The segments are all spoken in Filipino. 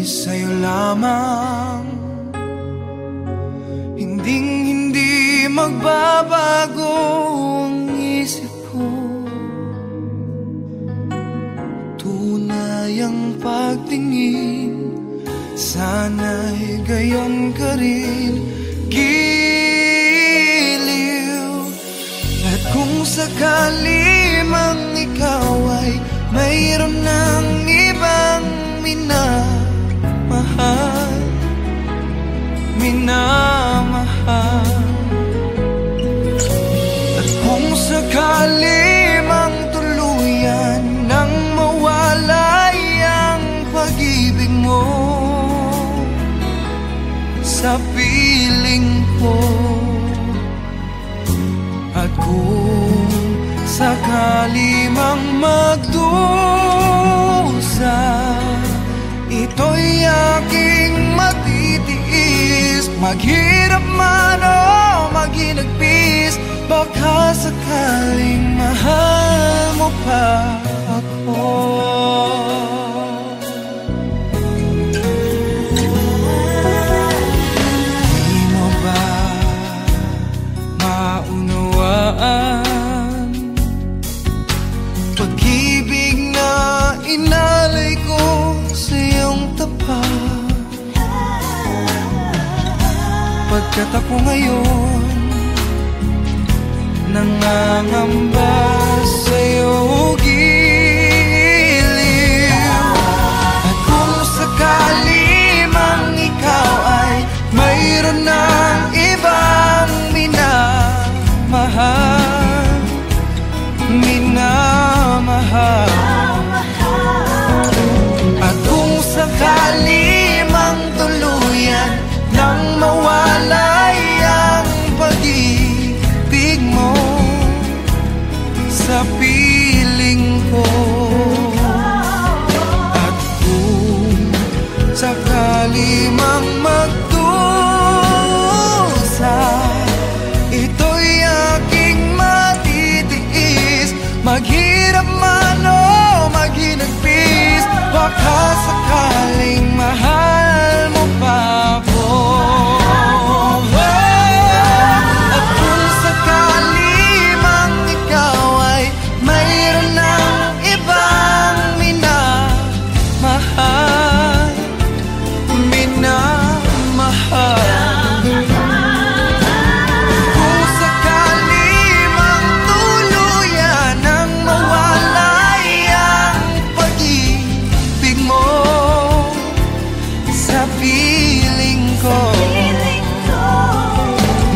sa'yo lamang. Hindi magbabago ang isip ko. Tunay ang pagtingin, sana'y gayon ka rin. Giliw. At kung sakali mang ikaw ay mayroon ng ibang minamahal, at kung sakali mang tuluyan nang mawalay ang pag-ibig mo sa piling ko, at kung sakali mang magdusa, ito'y aking matitiis. Maghirap man o maghinagpis, baka sakaling mahal mo pa ako. Di mo ba maunawaan pag-ibig na inalay ko sa iyong tapat? Pagkat ako ngayon nangangamba sa'yo, giliw. At kung sakali mang ikaw ay mayroon ng ibang minamahal, at kung sakali mang tuluyan nang mawalay ang pag-ibig mo sa piling ko, at kung sakali mang magdusa, ito'y aking matitiis. Maghirap man o maghinagpis, baka sakaling mahal mo pa ako. At kung sakali mang ikaw ay mayroon ng ibang minamahal, kung sakali mang tuluyan nang mawalay ang pag-ibig mo sa piling ko,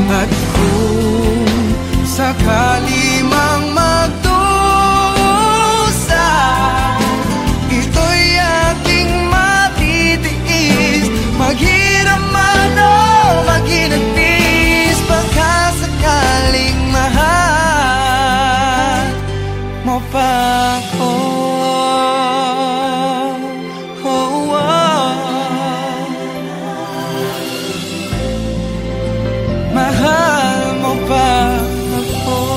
at kung sakali mang magdusa, ito'y aking matitiis. Maghirap man o maghinagpis, baka sakaling mahal mo pa ako. Mahal mo pa ako.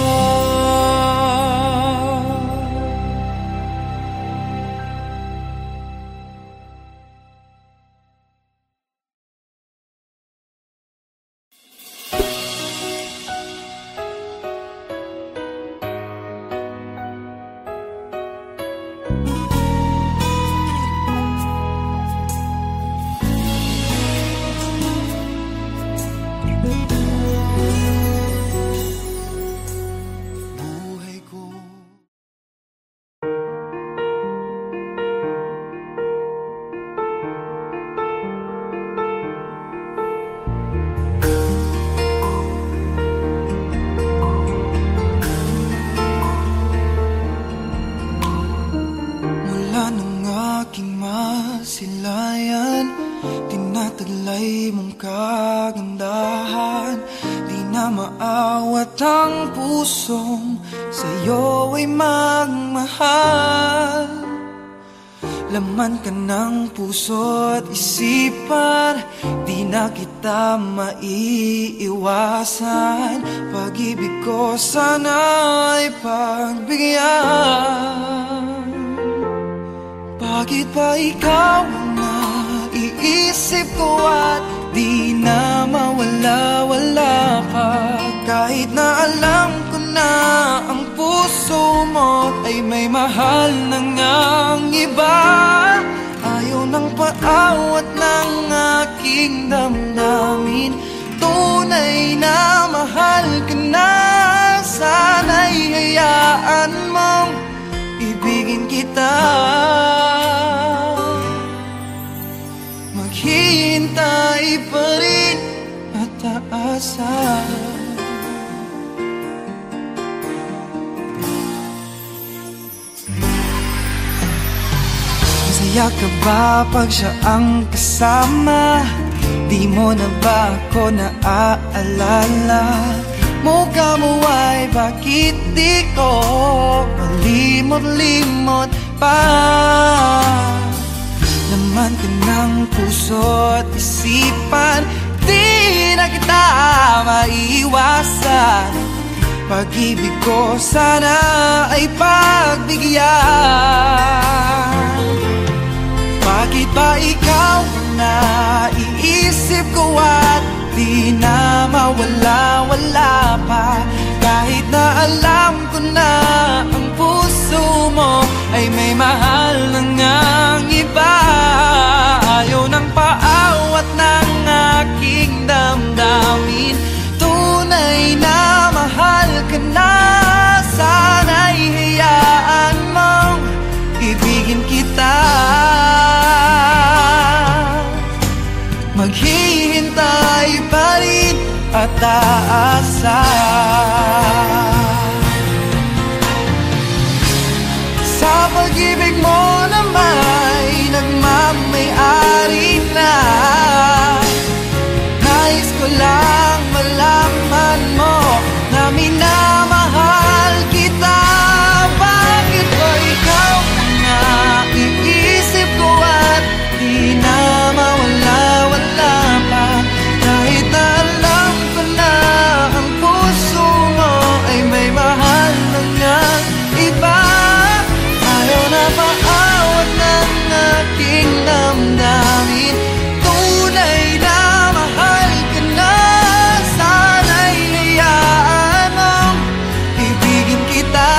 Masilayan, tinataglay mong kagandahan. Di na maawat ang pusong sa'yo ay magmahal. Laman ka ng puso at isipan, di na kita maiiwasan. Pag-ibig ko sana ay pagbigyan. Bakit ba ikaw ang naiiwan? isip ko at di na mawala-wala ka. Kahit na alam ko na ang puso mo ay may mahal na ngang iba, ayaw nang paawat ng aking damdamin. Tunay na mahal ka na, sana'y hayaan mong ibigin kita. Maghihintay pa rin at aasa. Masaya ka ba pag siya ang kasama? Di mo na ba ako naaalala? Mukha mo ay bakit di ko malimot-limot pa? Laman ka ng puso at isipan, di na kita maiiwasan. Pag-ibig ko sana ay pagbigyan. Bakit ba ikaw na iisip ko at di na mawala-wala pa? Kahit na alam ko na ang puso mo ay may mahal na ngang iba, ayaw nang paawat ng aking damdamin. Tunay na mahal ka na, sana'y hayaan mong ibigin kita. Maghihintay pa rin at aasa. Sa pag-ibig mo na may nagmamay-ari na, nais ko lang malaman mo na minamahal kita. Bakit ba ikaw na iisip ko at di na mawala-wala pa? Kahit na alam ko na ang puso mo ay may mahal na ngang iba, ayaw na paawat ng aking damdamin. Tunay na mahal ka na, sana'y hayaan mong ibigin kita.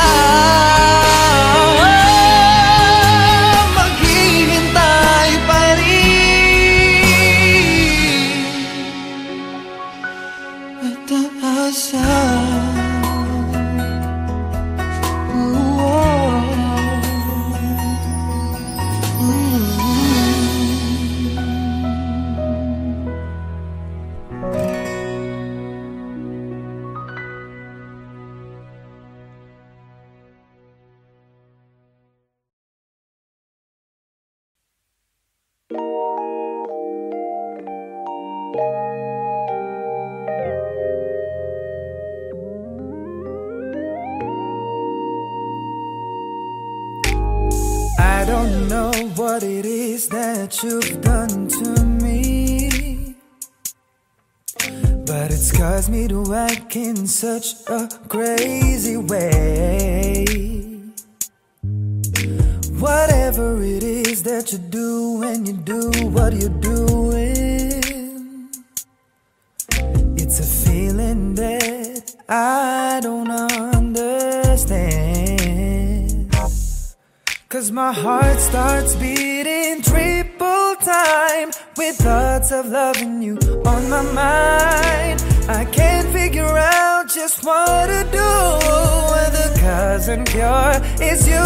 Maghihintay pa rin at aasa. I don't know what it is that you've done to me, but it's caused me to act in such a crazy way. Whatever it is that you do when you do what you're doing, it's a feeling that I don't understand. 'Cause my heart starts beating triple time with thoughts of loving you on my mind. I can't figure out just what to do. The cause and cure is you.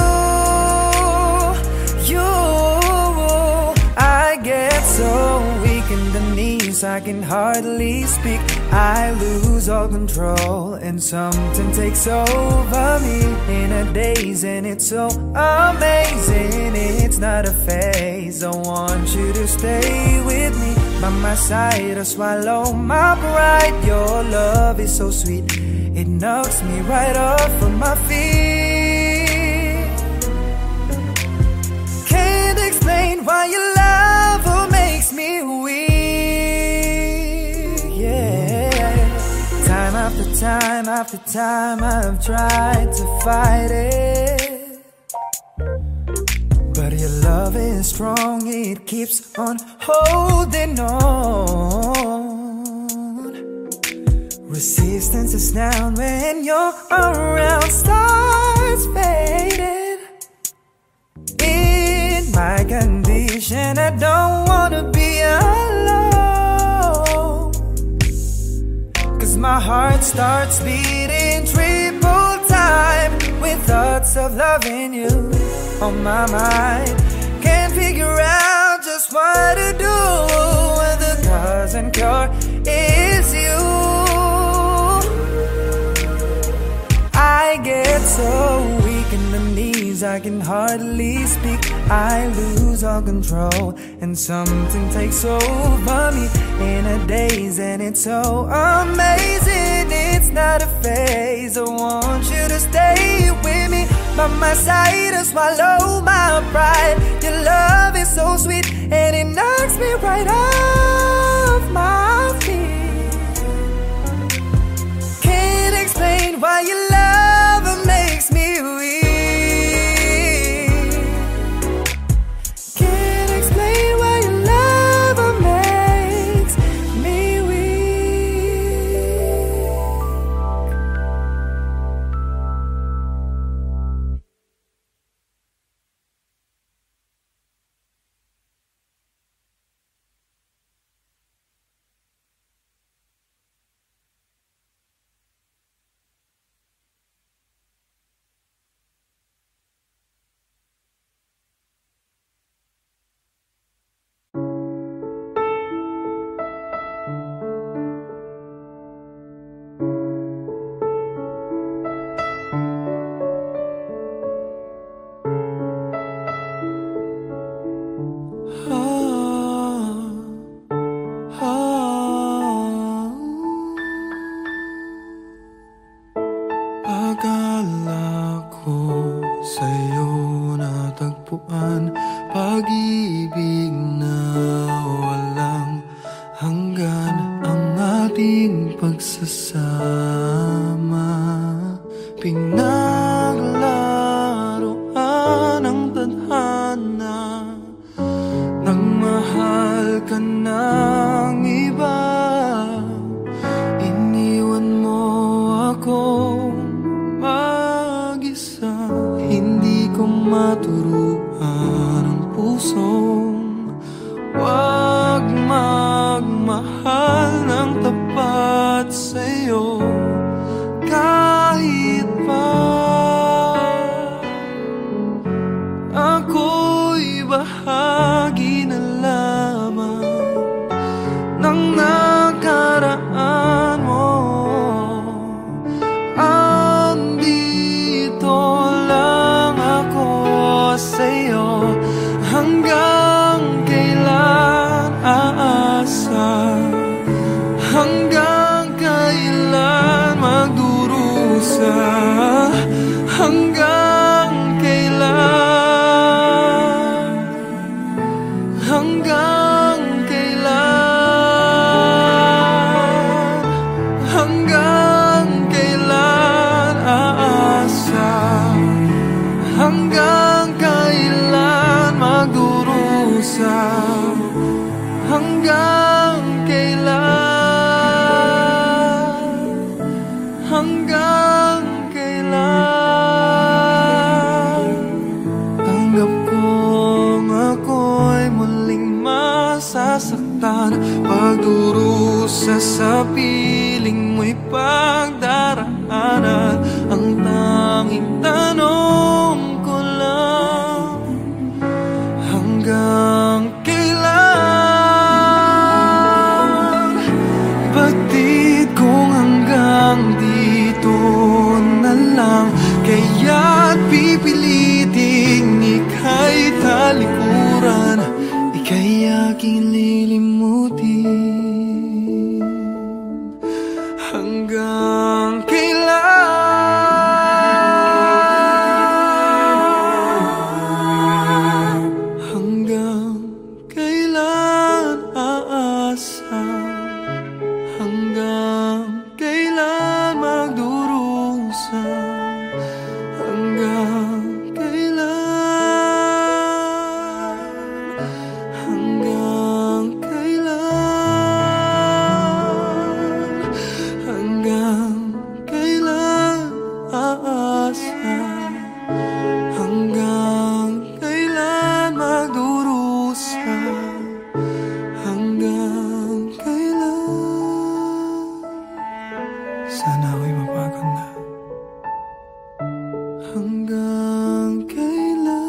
I get so weak in the knees, I can hardly speak. I lose all control and something takes over me in a daze, and it's so amazing. It's not a phase. I want you to stay with me by my side or swallow my pride. Your love is so sweet, it knocks me right off of my feet. Can't explain why your love makes me weak, yeah. Time after time after time I've tried to fight it, but Your love is strong, it keeps on holding on. Resistance is down when you're around, starts fading. In my condition, I don't wanna be alone, 'cause my heart starts beating triple time with thoughts of loving you on my mind. Can't figure out just what to do when the cause and cure is you. I get so weak in the knees, I can hardly speak. I lose all control and something takes over me in a daze, and it's so amazing. It's not a phase. I want you to stay with me by my side and swallow my pride. Your love is so sweet and it knocks me right off my feet. Can't explain why your love makes me weak. Can't explain why your love makes me weak. Akala ko sa'yo natagpuan pag-ibig na walang hanggan, ang ating pagsasama. Pinaglaruan ang tadhana, nagmahal ka ng iba. Iniwan mo ako mag-isa, hindi ko maturuan ang pusong wag magmahal ng tapat sa'yo kahit pa ako'y bahagi na lamang ng nakaraan mo. Andito lang ako sa'yo, hanggang kailan aasa, hanggang kailan magdurusa, hanggang kailan, hanggang kailan, hanggang kailan aasa, hanggang kailan magdurusa, hanggang kailan, hanggang kailan. Tanggap kong ako'y muling masasaktan, pagdurusa sa piling mo'y pagdaraanan. Ang tanging tanong ko lang, hanggang kailan? Batid kong hanggang dito na lang, kaya't pipiliting ika'y talikuran, ika'y aking lilimutin. Hanggang kailan, hanggang kailan aasa, hanggang kailan magdurusa, hanggang kailan. aasa? Hanggang kailan magdurusa? Hanggang kailan? Sana ako'y mapagod na. Hanggang kailan?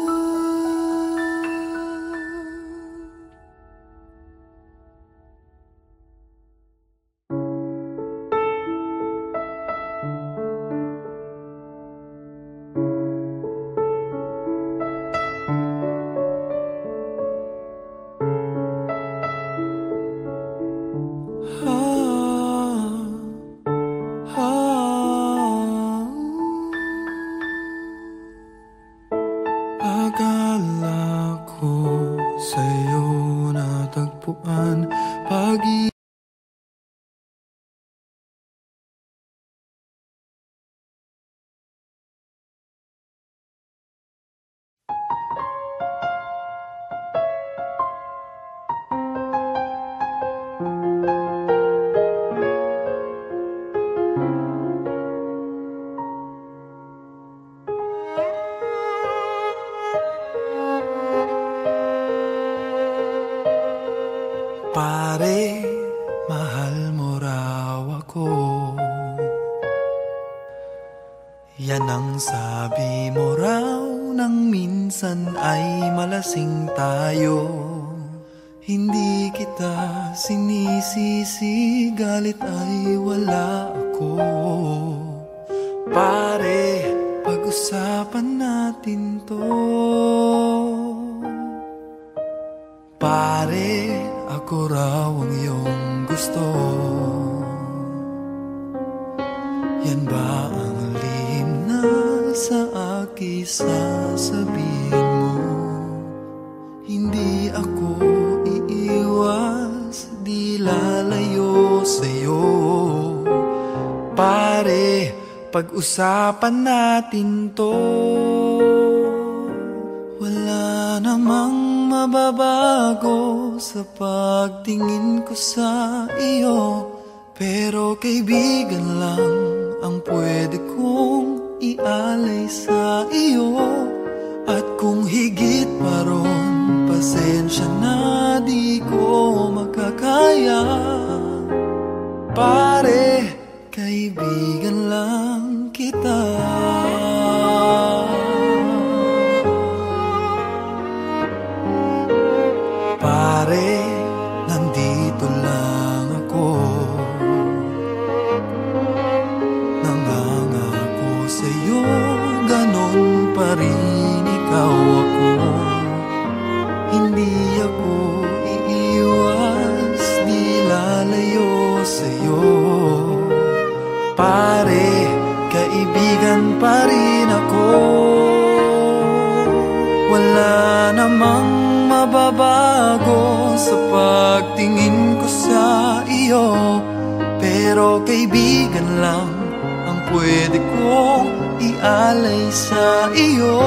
Akala ko sa'yo natagpuan pag-ibig. Pare, mahal mo raw ako. Yan ang sabi mo raw nang minsan ay malasing tayo. Hindi kita sinisisi, galit ay wala ako. Pare, pag-usapan natin to. Pare, ako raw ang iyong gusto. Yan ba ang lihim na sa akin sasabihin mo? Hindi ako iiwas, di lalayo sa'yo. Pare, pag-usapan natin to. Wala namang mababago sa pagtingin ko sa iyo, pero kaibigan lang ang pwede kong ialay sa iyo. At kung higit pa ron, pasensya na di ko makakaya. Pare, kaibigan lang kita. Pare, nandito lang ako. Nangangako sa'yo, ganon pa rin ikaw ako. Hindi ako iiwas, di lalayo sa'yo. Pare, kaibigan pa rin ako. Wala namang mababago sa pagtingin ko sa iyo, pero kaibigan lang ang pwede kong ialay sa iyo.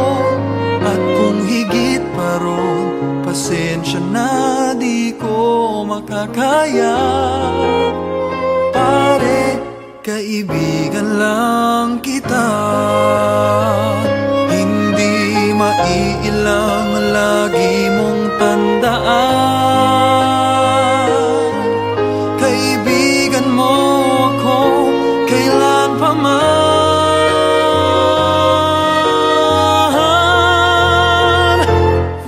At kung higit pa ron, pasensya na di ko makakaya. Pare, kaibigan lang kita. Hindi maiilang lagi mong tandaan. Kaibigan mo ako kailan pa man.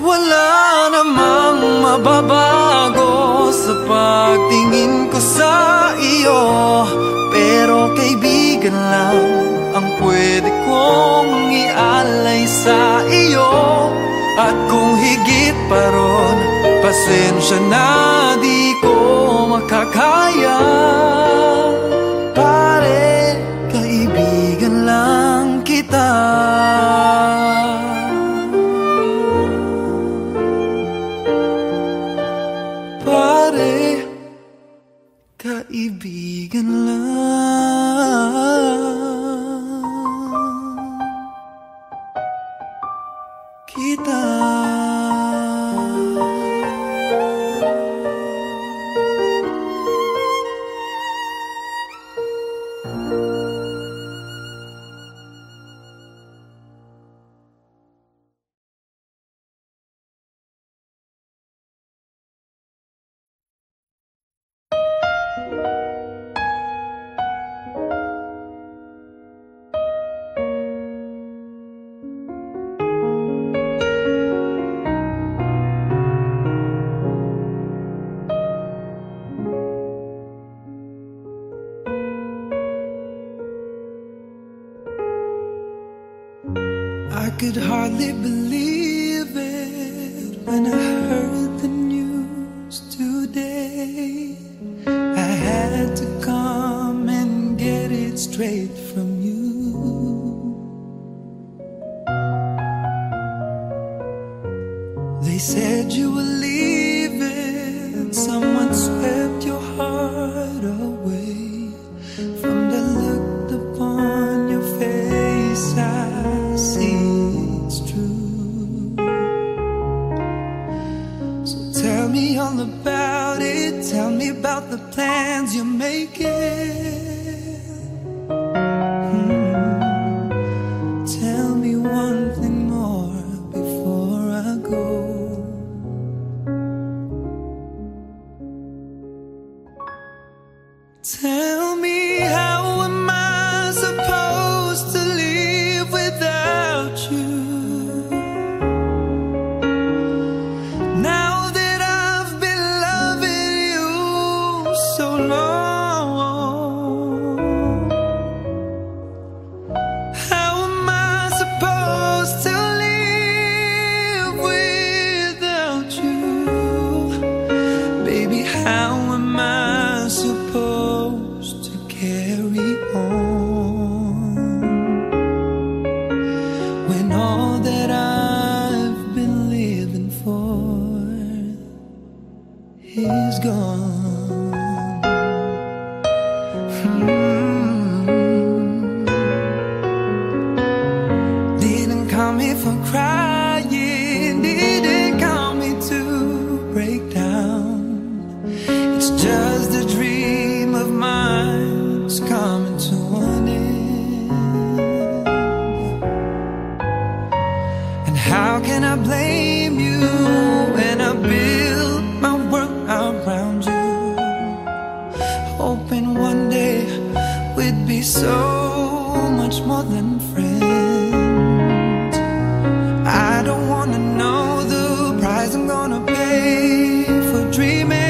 Wala namang mababago sa pagtingin ko sa iyo, pero kaibigan lang ang pwede kong ialay sa iyo. At kung higit pa ron, pasensya na di ko makakaya. Pare, kaibigan lang kita. Pare, kaibigan lang kita. I could hardly believe it when I heard the news today. I had to come and get it straight from you. They said you were leaving, someone swept your heart away. From the look upon your face, I see it's true. So tell me all about it, tell me about the plans you're making. Tell me one thing more before I go. Tell me, how am I supposed to live without you? Now that I've been loving you so long, how am I supposed to live without you? Baby, how am I supposed to carry on when all that I've been living for is gone? Didn't call me for crying, didn't call me to break down. It's just a dream of mine, it's coming to an end. And how can I blame you when I built my world around you, hoping one day we'd be so much more than friends. I don't wanna know the price I'm gonna pay for dreaming.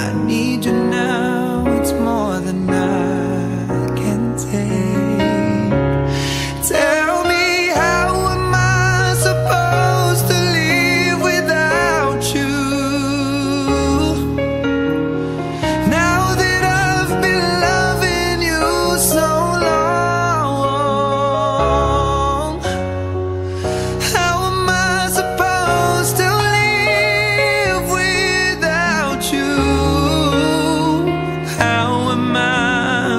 I need you now, it's more than I can take. Tell me, how am I supposed to live without you? Now that I've been loving you so long, how am I supposed to live without you? How am I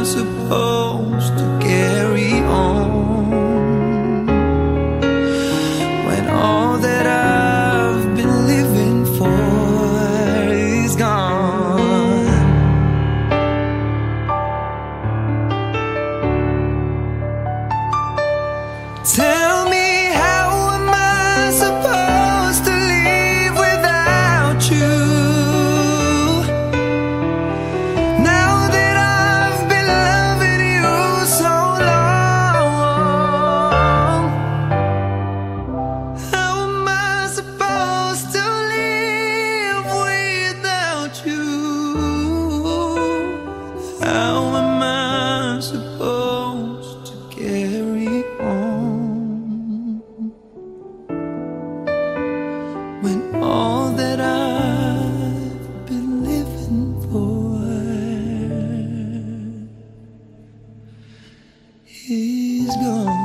supposed to carry on when all that I've been living for is gone? Tell me, how am I supposed to live without you? Now that I've been loving you so long, how am I supposed to live without you? How am I supposed to carry on when all that I've been living for is gone?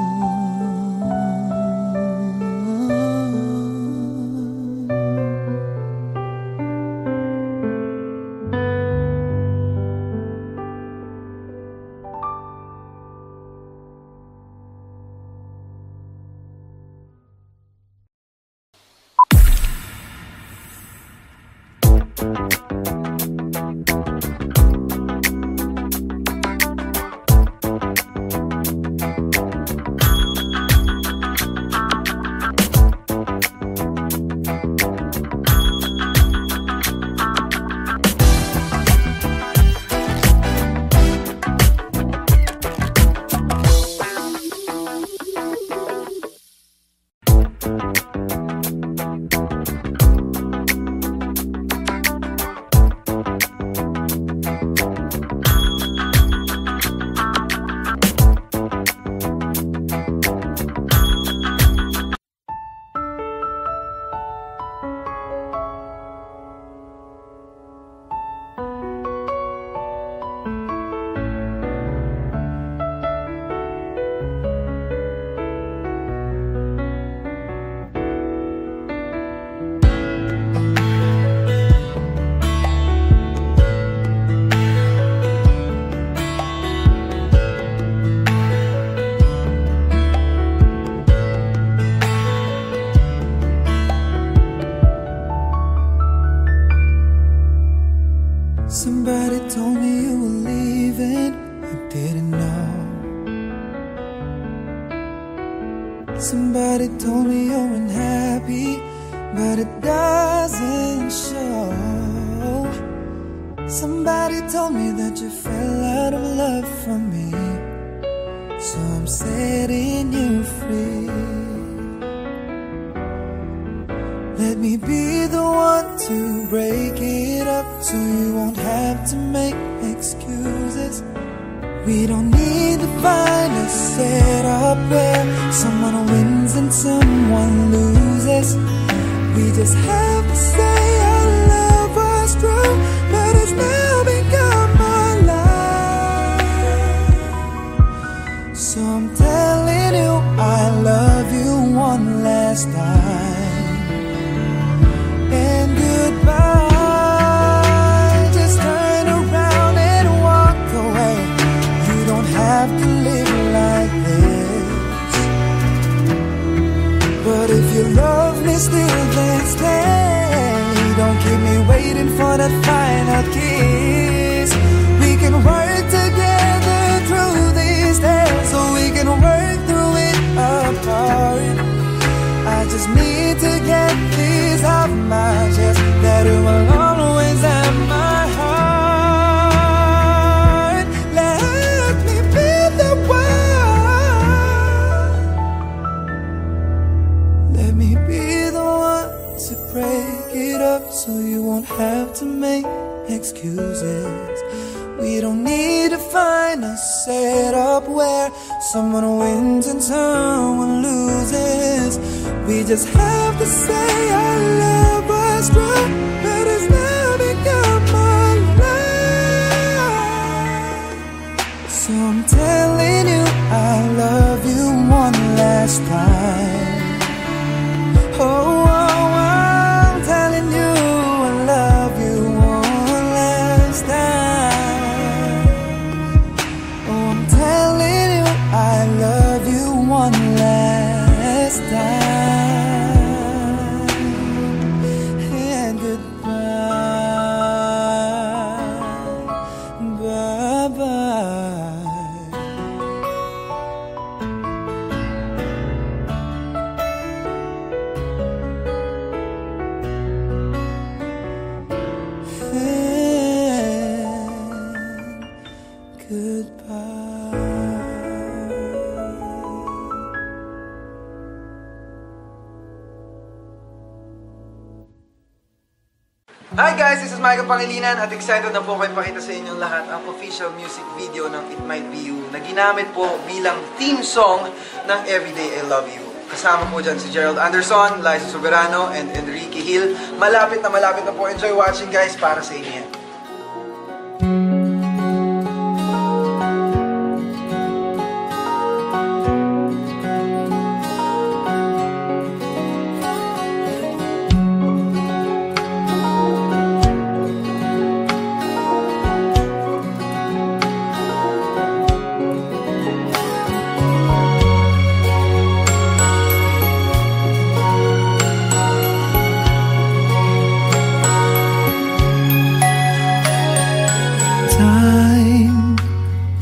Somebody told me you're unhappy, but it doesn't show. Somebody told me that you fell out of love from me, so I'm setting you free. Let me be the one to break it up, so you won't have to make excuses. We don't need to find a setup where someone wins and someone loses. We just have to say our love was true, but it's now become my life. So I'm telling you I love you one last time, and goodbye. Just turn around and walk away. You don't have to live like this, but if you love me still, then stay. Don't keep me waiting for that final kiss. We can work together through these days, so we can work through it apart. I just need to get this off my chest, that it will always have my heart. Let me be the one. Let me be the one to break it up, so you won't have to make excuses. We don't need to find a setup where someone wins and someone loses. We just have to say our love was true, but it's now become my life. So I'm telling you I love you one last time. Oh, I'm telling you I love you one last time. Oh, I'm telling you I love you one last time. And goodbye, bye-bye. Hi guys, this is Michael Pangilinan at excited na po kayo pakita sa inyong lahat ang official music video ng It Might Be You na ginamit po bilang theme song ng Everyday I Love You. Kasama po dyan si Gerald Anderson, Liza Soberano, and Enrique Hill. Malapit na po. Enjoy watching guys, para sa inyo yan.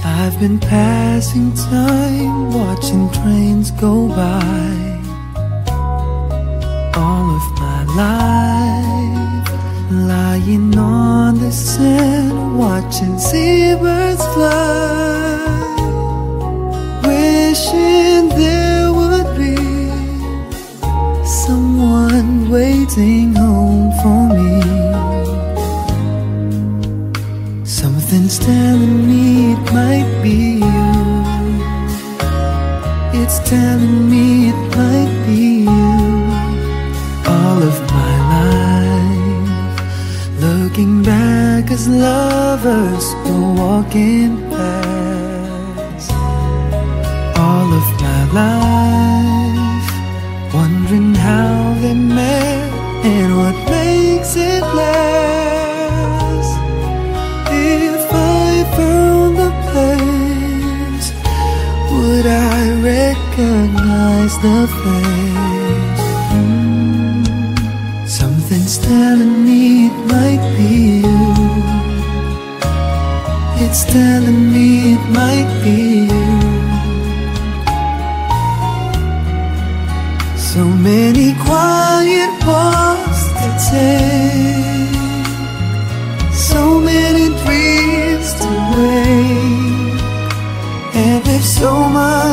I've been passing time, watching trains go by. All of my life, lying on the sand, watching seabirds fly, wishing there would be someone waiting home for me. Something's telling me it might be you. It's telling me it might be you. All of my life, looking back as lovers go walking past. All of my life, wondering how they met and what makes it last. If I found the place, would I recognize the face? Something's telling me it might be you. It's telling me it might be you.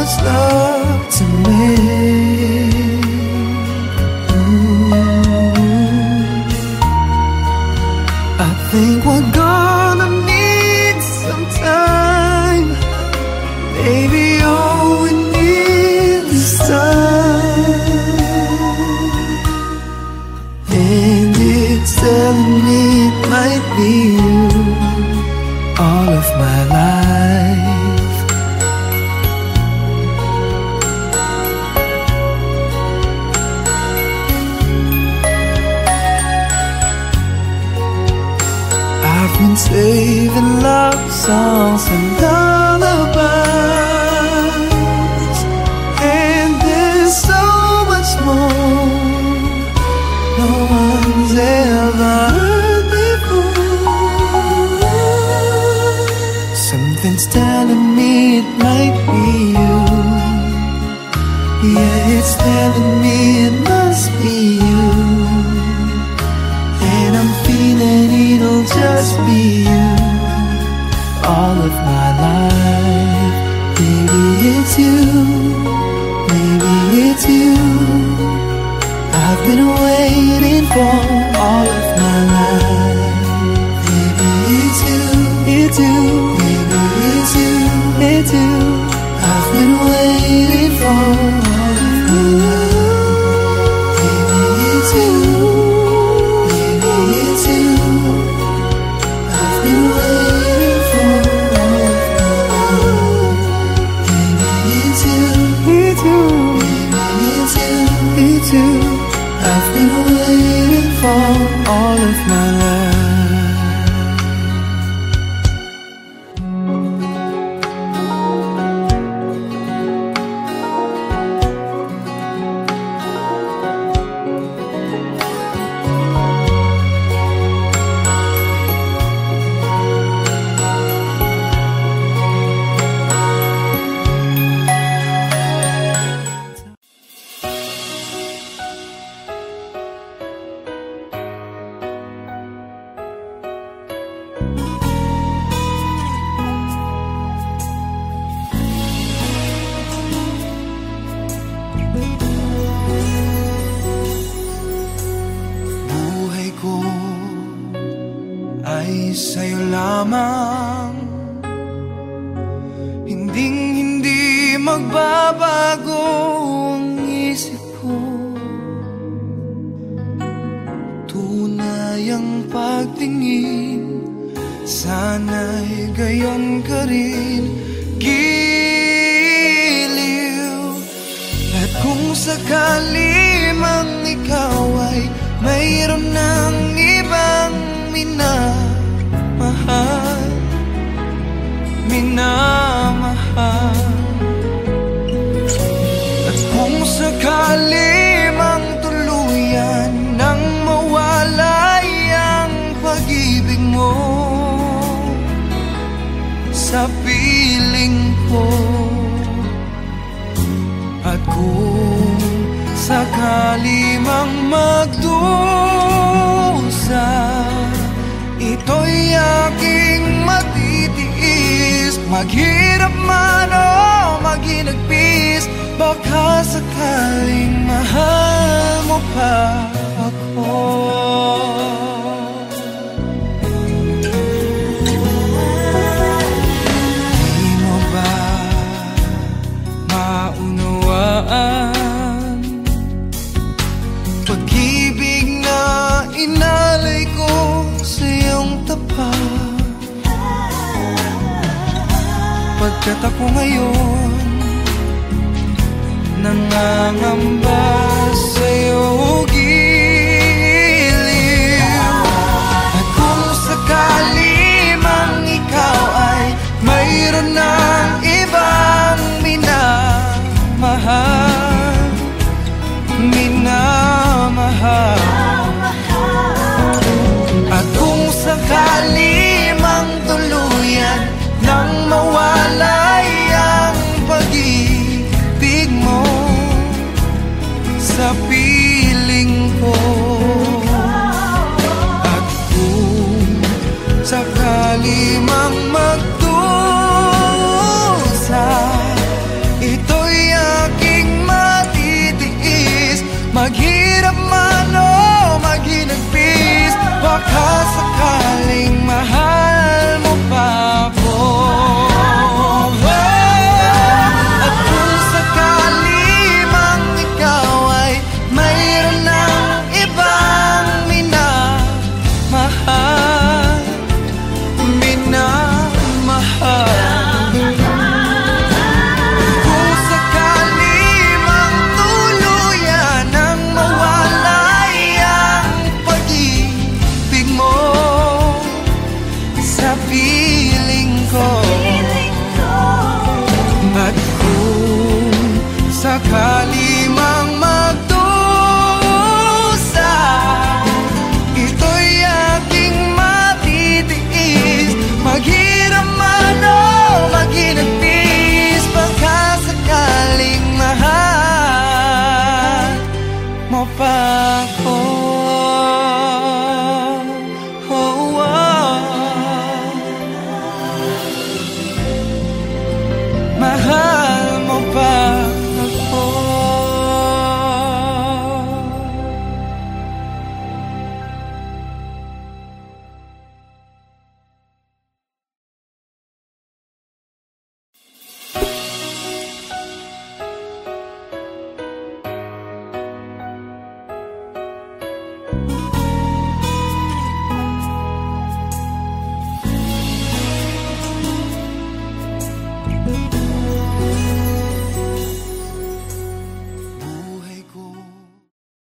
much love to make. I think we're gonna need some time. Baby, all we need is time. And it's telling me it might be you all of my life. I've been saving love songs and lullabies, and there's so much more no one's ever heard before. Something's telling me it might be you. Yeah, it's telling me it must be you. And I'm feeling it'll just be you all of my life. Baby, it's you. Baby, it's you. I've been waiting for all of my life. Baby, it's you. It's you. Baby, it's you. It's you. I've been waiting for all of my life. Baby, it's you. I've been waiting for all of my life. Ay sa'yo lamang, hindi magbabago ang isip ko. Tunay ang pagtingin, sana'y gayon ka rin, giliw. At kung sakali mang ikaw ay mayroon ng ibang minamahal, at kung sakali mang tuluyan nang mawalay ang pag-ibig mo sa piling ko, at kung sakali mang magdusa, ito'y aking matitiis. Maghirap man o maghinagpis, baka sakaling mahal mo pa ako. Di mo ba maunawaan pag-ibig na inalay ko sa iyong tapat? Pagkat ako ngayon nangangamba sa'yo giliw, at kung sakali mang ikaw ay mayroon ng ibang minamahal, at kung sakali mang tuluyan nang mawalay ang pag-ibig mo Maghirap man o maghinagpis, baka sakaling